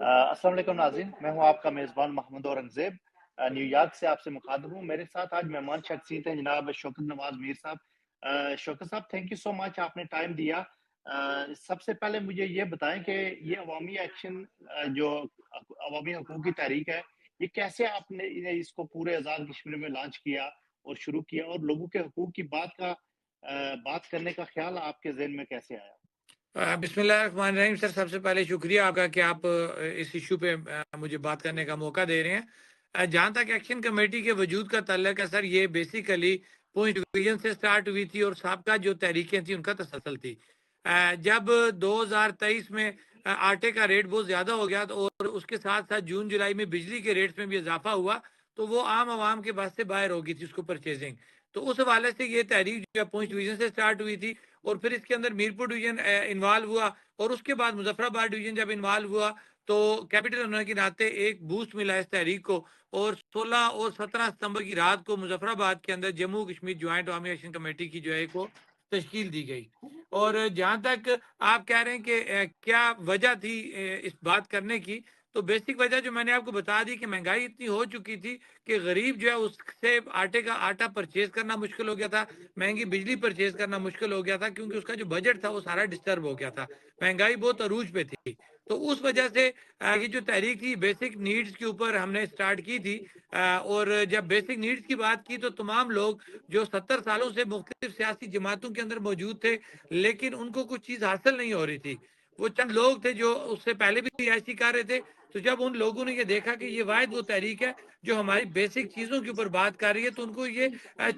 السلام علیکم ناظرین، میں ہوں آپ کا میزبان محمد اورنگزیب، نیو یارک سے آپ سے مخاطب ہوں۔ میرے ساتھ آج مہمان شخصیت ہیں جناب شوکت نواز میر صاحب۔ شوکت صاحب، تھینک یو سو مچ، آپ نے ٹائم دیا۔ سب سے پہلے مجھے یہ بتائیں کہ یہ عوامی ایکشن جو عوامی حقوق کی تحریک ہے، یہ کیسے آپ نے اس کو پورے آزاد کشمیر میں لانچ کیا اور شروع کیا، اور لوگوں کے حقوق کی بات کرنے کا خیال آپ کے ذہن میں کیسے آیا؟ بسم اللہ الرحمن الرحیم۔ سر، سب سے پہلے شکریہ آپ کا کہ آپ اس ایشو پہ مجھے بات کرنے کا موقع دے رہے ہیں۔ جہاں تک ایکشن کمیٹی کے وجود کا تعلق ہے سر، یہ بیسیکلی پونچھ ڈویژن سے سٹارٹ ہوئی تھی اور سابقہ جو تحریکیں تھیں ان کا تسلسل تھی۔ جب 2023 میں آٹے کا ریٹ بہت زیادہ ہو گیا اور اس کے ساتھ ساتھ جون جولائی میں بجلی کے ریٹس میں بھی اضافہ ہوا تو وہ عام عوام کے بس سے باہر ہو گئی تھی اس کو پرچیزنگ۔ تو اس حوالے سے یہ تحریک جو ہے پونچھ ڈویژن سے سٹارٹ ہوئی تھی اور پھر اس کے اندر میرپور ڈویژن انوالو ہوا اور اس کے بعد مظفر آباد ڈویژن جب انوالو ہوا تو کیپٹل ہونے کے ناطے ایک بوسٹ ملا اس تحریک کو، اور 16 اور 17 ستمبر کی رات کو مظفر آباد کے اندر جموں کشمیر جوائنٹ عوامی ایکشن کمیٹی کی جو ہے کو تشکیل دی گئی۔ اور جہاں تک آپ کہہ رہے ہیں کہ کیا وجہ تھی اس بات کرنے کی، تو بیسک وجہ جو میں نے آپ کو بتا دی کہ مہنگائی اتنی ہو چکی تھی کہ غریب جو ہے اس سے آٹے کا آٹا پرچیز کرنا مشکل ہو گیا تھا، مہنگی بجلی پرچیز کرنا مشکل ہو گیا تھا، کیونکہ اس کا جو بجٹ تھا وہ سارا ڈسٹرب ہو گیا تھا، مہنگائی بہت عروج پہ تھی۔ تو اس وجہ سے یہ جو تحریک تھی بیسک نیڈز کے اوپر ہم نے سٹارٹ کی تھی۔ اور جب بیسک نیڈز کی بات کی تو تمام لوگ جو 70 سالوں سے مختلف سیاسی جماعتوں کے اندر موجود تھے لیکن ان کو کچھ چیز حاصل نہیں ہو رہی تھی، وہ چند لوگ تھے جو اس سے پہلے بھی ایسی کر رہے تھے۔ تو جب ان لوگوں نے یہ دیکھا کہ یہ واحد وہ تحریک ہے جو ہماری بیسک چیزوں کے اوپر بات کر رہی ہے تو ان کو یہ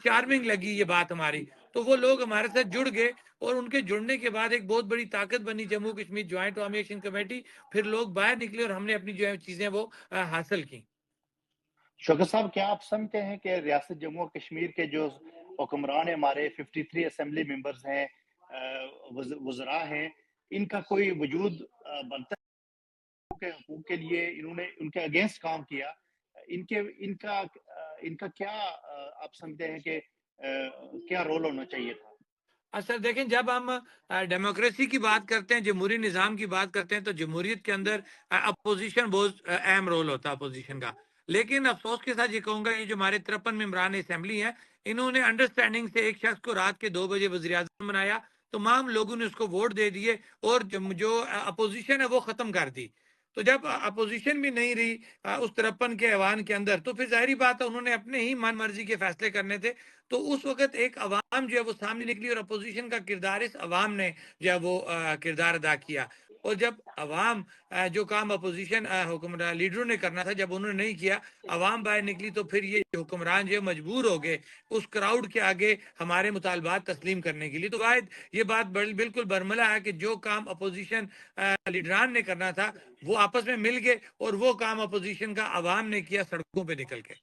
چارمنگ لگی یہ بات ہماری، تو وہ لوگ ہمارے ساتھ جڑ گئے اور ان کے جڑنے کے بعد ایک بہت بڑی طاقت بنی جموں کشمیر جوائنٹ عوامی ایکشن کمیٹی۔ پھر لوگ باہر نکلے اور ہم نے اپنی جو ہے چیزیں وہ حاصل کی۔ شوکت صاحب، کیا آپ سمجھتے ہیں کہ ریاست جموں و کشمیر کے جو حکمران ہمارے 53 اسمبلی ممبرز ہیں، وزراء ہیں، ان کا کوئی وجود بنتا ہے کہ حقوق کے لیے انہوں نے ان کے اگینسٹ کام کیا؟ ان کا کیا آپ سمجھتے ہیں کہ کیا رول ہونا چاہیے تھا؟ اصل دیکھیں، جب ہم ڈیموکریسی کی بات کرتے ہیں، جمہوری نظام کی بات کرتے ہیں تو جمہوریت کے اندر اپوزیشن بہت اہم رول ہوتا ہے اپوزیشن کا۔ لیکن افسوس کے ساتھ یہ کہوں گا، یہ جو ہمارے 53 ممبران اسمبلی ہیں، انہوں نے انڈرسٹینڈنگ سے ایک شخص کو رات کے 2 بجے وزیر اعظم بنایا، تمام لوگوں نے اس کو ووٹ دے دیے اور جو اپوزیشن ہے وہ ختم کر دی۔ تو جب اپوزیشن بھی نہیں رہی اس 53 کے ایوان کے اندر تو پھر ظاہری بات ہے انہوں نے اپنے ہی من مرضی کے فیصلے کرنے تھے۔ تو اس وقت ایک عوام جو ہے وہ سامنے نکلی اور اپوزیشن کا کردار اس عوام نے جو ہے وہ کردار ادا کیا۔ اور جب عوام جو کام اپوزیشن حکمران لیڈروں نے کرنا تھا جب انہوں نے نہیں کیا، عوام باہر نکلی، تو پھر یہ حکمران جو ہے مجبور ہو گئے اس کراؤڈ کے آگے ہمارے مطالبات تسلیم کرنے کے لیے۔ تو واحد یہ بات بالکل برملا ہے کہ جو کام اپوزیشن لیڈران نے کرنا تھا وہ آپس میں مل گئے اور وہ کام اپوزیشن کا عوام نے کیا سڑکوں پہ نکل کے۔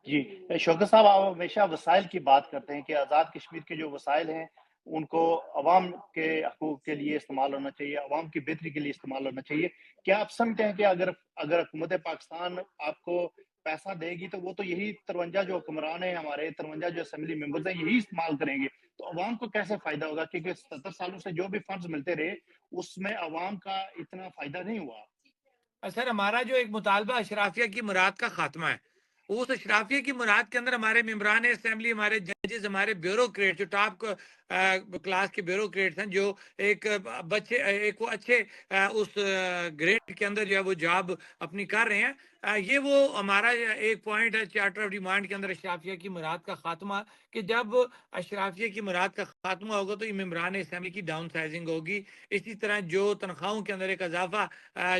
جی شوکت صاحب، آپ ہمیشہ وسائل کی بات کرتے ہیں کہ آزاد کشمیر کے جو وسائل ہیں ان کو عوام کے حقوق کے لیے استعمال ہونا چاہیے، عوام کی بہتری کے لیے استعمال ہونا چاہیے۔ کیا آپ سمجھتے ہیں کہ اگر حکومت پاکستان آپ کو پیسہ دے گی تو وہ تو یہی 53 جو حکمران ہیں، ہمارے 53 جو اسمبلی ممبرز ہیں، یہی استعمال کریں گے، تو عوام کو کیسے فائدہ ہوگا؟ کیونکہ 70 سالوں سے جو بھی فنڈز ملتے رہے اس میں عوام کا اتنا فائدہ نہیں ہوا۔ سر، ہمارا جو ایک مطالبہ اشرافیہ کی مراد کا خاتمہ ہے، اس اشرافیہ کی مراد کے اندر ہمارے ممبران اسمبلی، ہمارے ججز، ہمارے بیوروکریٹ جو ٹاپ کلاس کے بیوروکریٹس ہیں، جو ایک ایک وہ اچھے اس گریڈ کے اندر جو ہے وہ جاب اپنی کر رہے ہیں، یہ وہ ہمارا ایک پوائنٹ ہے چارٹر آف ڈیمانڈ کے اندر اشرافیہ کی مراد کا خاتمہ، کہ جب اشرافیہ کی مراد کا خاتمہ ہوگا تو یہ ممبران اسمبلی کی ڈاؤن سائزنگ ہوگی۔ اسی طرح جو تنخواہوں کے اندر ایک اضافہ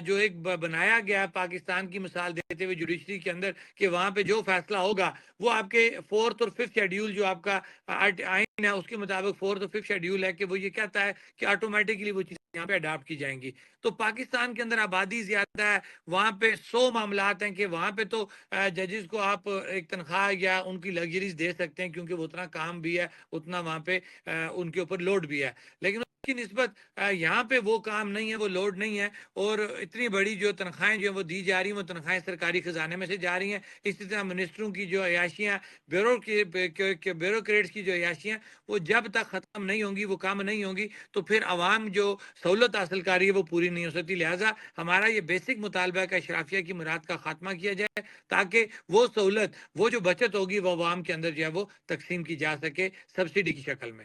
جو ایک بنایا گیا ہے پاکستان کی مثال دیتے ہوئے جوڈیشری کے اندر، کہ وہاں پہ جو فیصلہ ہوگا وہ آپ کے 4th اور 5th شیڈیول جو آپ کا آئین ہے اس کے مطابق 4th اور 5th شیڈیول ہے کہ وہ یہ کہتا ہے کہ آٹومیٹکلی وہ چیزیں یہاں پہ اڈاپٹ کی جائیں گی۔ تو پاکستان کے اندر آبادی زیادہ ہے، وہاں پہ 100 معاملات ہیں کہ وہاں پہ تو ججز کو آپ ایک تنخواہ یا ان کی لگژریز دے سکتے ہیں کیونکہ وہ اتنا کام بھی ہے، اتنا وہاں پہ ان کے اوپر لوڈ بھی ہے، لیکن کی نسبت یہاں پہ وہ کام نہیں ہے، وہ لوڈ نہیں ہے، اور اتنی بڑی جو تنخواہیں جو ہیں وہ دی جا رہی ہیں، وہ تنخواہیں سرکاری خزانے میں سے جا رہی ہیں۔ اسی طرح منسٹروں کی جو عیاشیاں، بیوروکریٹس کی جو عیاشیاں، وہ جب تک ختم نہیں ہوں گی، وہ کم نہیں ہوں گی، تو پھر عوام جو سہولت حاصل کر رہی ہے وہ پوری نہیں ہو سکتی۔ لہٰذا ہمارا یہ بیسک مطالبہ ہے کہ اشرافیہ کی مراد کا خاتمہ کیا جائے، تاکہ وہ سہولت، وہ جو بچت ہوگی، وہ عوام کے اندر جو ہے وہ تقسیم کی جا سکے سبسڈی کی شکل میں۔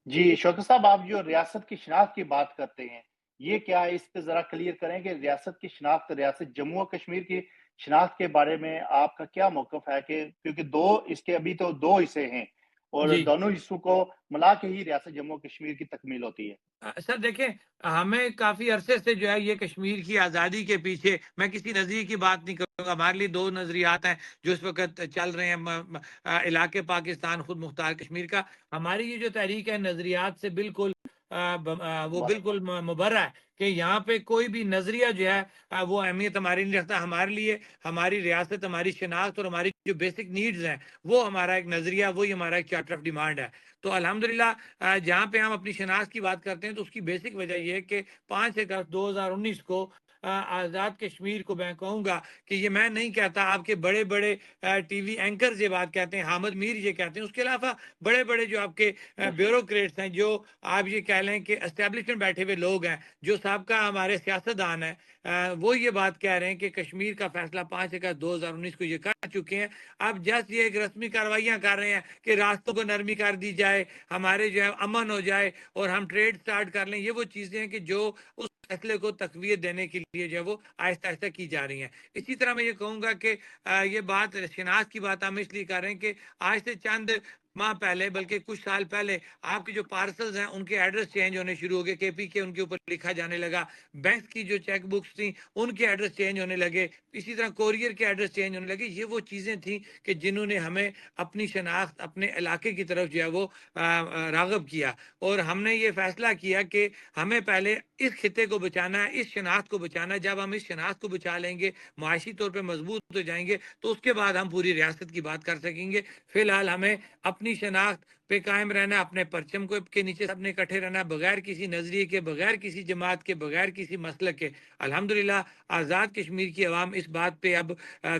جی شوکت صاحب، آپ جو ریاست کی شناخت کی بات کرتے ہیں، یہ کیا ہے؟ اس پہ ذرا کلیئر کریں کہ ریاست کی شناخت، ریاست جموں و کشمیر کی شناخت کے بارے میں آپ کا کیا موقف ہے؟ کہ کیونکہ اس کے ابھی تو دو حصے ہیں، اور جی دونوں حصوں کو ملا کے ہی ریاست جموں و کشمیر کی تکمیل ہوتی ہے۔ سر دیکھیں، ہمیں کافی عرصے سے جو ہے یہ کشمیر کی آزادی کے پیچھے، میں کسی نظریے کی بات نہیں کروں گا، ہمارے لیے دو نظریات ہیں جو اس وقت چل رہے ہیں، علاقے پاکستان خود مختار کشمیر کا۔ ہماری یہ جو تحریک ہے نظریات سے بالکل وہ بارہ بالکل مبرہ ہے کہ یہاں پہ کوئی بھی نظریہ جو ہے وہ اہمیت ہماری نہیں رکھتا۔ ہمارے لیے ہماری ریاست، ہماری شناخت اور ہماری جو بیسک نیڈز ہیں، وہ ہمارا ایک نظریہ، وہی ہمارا ایک چارٹر آف ڈیمانڈ ہے۔ تو الحمدللہ جہاں پہ ہم اپنی شناخت کی بات کرتے ہیں تو اس کی بیسک وجہ یہ ہے کہ 5 اگست 2019 کو آزاد کشمیر کو میں کہوں گا کہ یہ میں نہیں کہتا، آپ کے بڑے بڑے ٹی وی اینکرز یہ بات کہتے ہیں، حامد میر یہ کہتے ہیں، اس کے علاوہ بڑے بڑے جو آپ کے بیوروکریٹس ہیں، جو آپ یہ کہہ لیں کہ اسٹیبلشمنٹ بیٹھے ہوئے لوگ ہیں، جو سابقہ ہمارے سیاستدان ہیں، وہ یہ بات کہہ رہے ہیں کہ کشمیر کا فیصلہ 5 اگست 2019 کو یہ کر چکے ہیں۔ اب جسٹ یہ ایک رسمی کارروائیاں کر رہے ہیں کہ راستوں کو نرمی کر دی جائے، ہمارے جو ہے امن ہو جائے اور ہم ٹریڈ سٹارٹ کر لیں۔ یہ وہ چیزیں ہیں کہ جو اس فیصلے کو تقویت دینے کے لیے جو ہے وہ آہستہ آہستہ کی جا رہی ہیں۔ اسی طرح میں یہ کہوں گا کہ یہ بات شناخت کی بات ہم اس لیے کر رہے ہیں کہ آج سے چند ماہ پہلے، بلکہ کچھ سال پہلے، آپ کے جو پارسلز ہیں ان کے ایڈریس چینج ہونے شروع ہو گئے، کے پی کے ان کے اوپر لکھا جانے لگا، بینک کی جو چیک بکس تھیں ان کے ایڈریس چینج ہونے لگے، اسی طرح کوریئر کے ایڈریس چینج ہونے لگے۔ یہ وہ چیزیں تھیں کہ جنہوں نے ہمیں اپنی شناخت، اپنے علاقے کی طرف جو ہے وہ راغب کیا، اور ہم نے یہ فیصلہ کیا کہ ہمیں پہلے اس خطے کو بچانا ہے، اس شناخت کو بچانا ہے۔ جب ہم اس شناخت کو بچا لیں گے، معاشی طور پہ مضبوط ہو جائیں گے، تو اس کے بعد ہم پوری ریاست کی بات کر سکیں گے۔ فی الحال ہمیں اپنی شناخت پہ قائم رہنا، اپنے پرچم کو کے نیچے سب نے اکٹھے رہنا، بغیر کسی نظریے کے، بغیر کسی جماعت کے، بغیر کسی مسلک کے۔ الحمدللہ آزاد کشمیر کی عوام اس بات پہ اب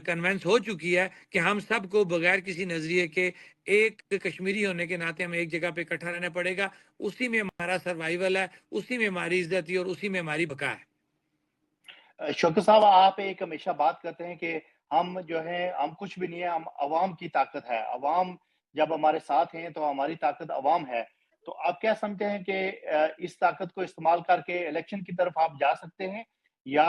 کنونس ہو چکی ہے کہ ہم سب کو بغیر کسی نظریے کے ایک کشمیری ہونے کے ناطے ہمیں ایک جگہ پہ اکٹھا رہنا پڑے گا۔ اسی میں ہمارا سروائیول ہے، اسی میں ہماری عزت ہے، اور اسی میں ہماری بقا ہے۔ شوکت صاحب، آپ ایک ہمیشہ بات کرتے ہیں کہ ہم جو ہے، ہم کچھ بھی نہیں ہے، ہم عوام کی طاقت ہے۔ عوام جب ہمارے ساتھ ہیں تو ہماری طاقت عوام ہے۔ تو آپ کیا سمجھتے ہیں کہ اس طاقت کو استعمال کر کے الیکشن کی طرف آپ جا سکتے ہیں، یا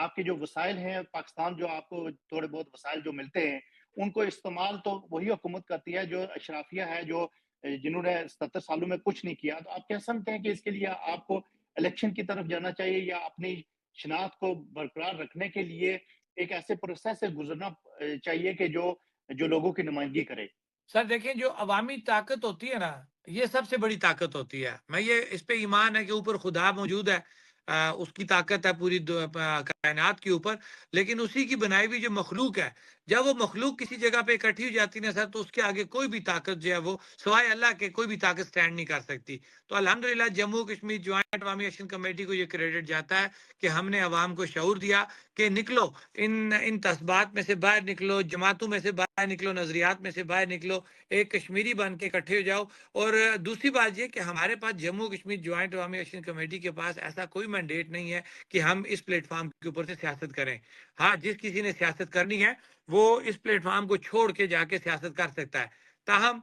آپ کے جو وسائل ہیں پاکستان، جو آپ کو تھوڑے بہت وسائل جو ملتے ہیں، ان کو استعمال تو وہی حکومت کرتی ہے جو اشرافیہ ہے، جو جنہوں نے 70 سالوں میں کچھ نہیں کیا؟ تو آپ کیا سمجھتے ہیں کہ اس کے لیے آپ کو الیکشن کی طرف جانا چاہیے، یا اپنی شناخت کو برقرار رکھنے کے لیے ایک ایسے پروسیس سے گزرنا چاہیے کہ جو لوگوں کی نمائندگی کرے؟ سر دیکھیں، جو عوامی طاقت ہوتی ہے نا، یہ سب سے بڑی طاقت ہوتی ہے۔ میں یہ اس پہ ایمان ہے کہ اوپر خدا موجود ہے، اس کی طاقت ہے پوری کائنات کے اوپر، لیکن اسی کی بنائی ہوئی جو مخلوق ہے، جب وہ مخلوق کسی جگہ پہ اکٹھی ہو جاتی ہے نا سر، تو اس کے آگے کوئی بھی طاقت جو ہے وہ سوائے اللہ کے کوئی بھی طاقت سٹینڈ نہیں کر سکتی۔ تو الحمدللہ جموں کشمیر جوائنٹ عوامی ایکشن کمیٹی کو یہ کریڈٹ جاتا ہے کہ ہم نے عوام کو شعور دیا کہ نکلو، ان تصبات میں سے باہر نکلو، جماعتوں میں سے باہر نکلو، نظریات میں سے باہر نکلو، ایک کشمیری بن کے اکٹھے ہو جاؤ۔ اور دوسری بات یہ کہ ہمارے پاس جموں کشمیر جوائنٹ عوامی ایکشن کمیٹی کے پاس ایسا کوئی مینڈیٹ نہیں ہے کہ ہم اس پلیٹ فارم کے اوپر سے سیاست کریں۔ ہاں، جس کسی نے سیاست کرنی ہے وہ اس پلیٹ فارم کو چھوڑ کے جا کے سیاست کر سکتا ہے۔ تاہم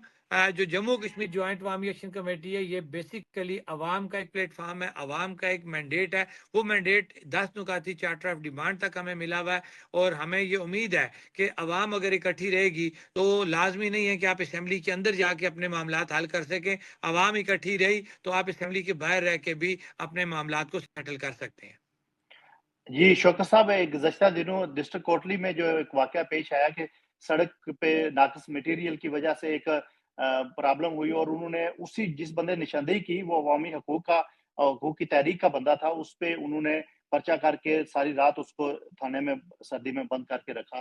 جو جموں کشمیر جوائنٹ عوامی ایکشن کمیٹی ہے، یہ بیسیکلی عوام کا ایک پلیٹ فارم ہے، عوام کا ایک مینڈیٹ ہے۔ وہ مینڈیٹ 10 نکاتی چارٹر آف ڈیمانڈ تک ہمیں ملا ہوا ہے، اور ہمیں یہ امید ہے کہ عوام اگر اکٹھی رہے گی تو لازمی نہیں ہے کہ آپ اسمبلی کے اندر جا کے اپنے معاملات حل کر سکیں۔ عوام اکٹھی رہی تو آپ اسمبلی کے باہر رہ کے بھی اپنے معاملات کو سیٹل کر سکتے ہیں۔ جی شوکت صاحب، گزشتہ دنوں ڈسٹرکٹ کوٹلی میں جو ایک واقعہ پیش آیا کہ سڑک پہ ناقص مٹیریل کی وجہ سے ایک پرابلم ہوئی، اور انہوں نے جس بندے نے نشاندہی کی، وہ عوامی حقوق کی تحریک کا بندہ تھا، اس پہ انہوں نے پرچہ کر کے ساری رات اس کو تھانے میں سردی میں بند کر کے رکھا۔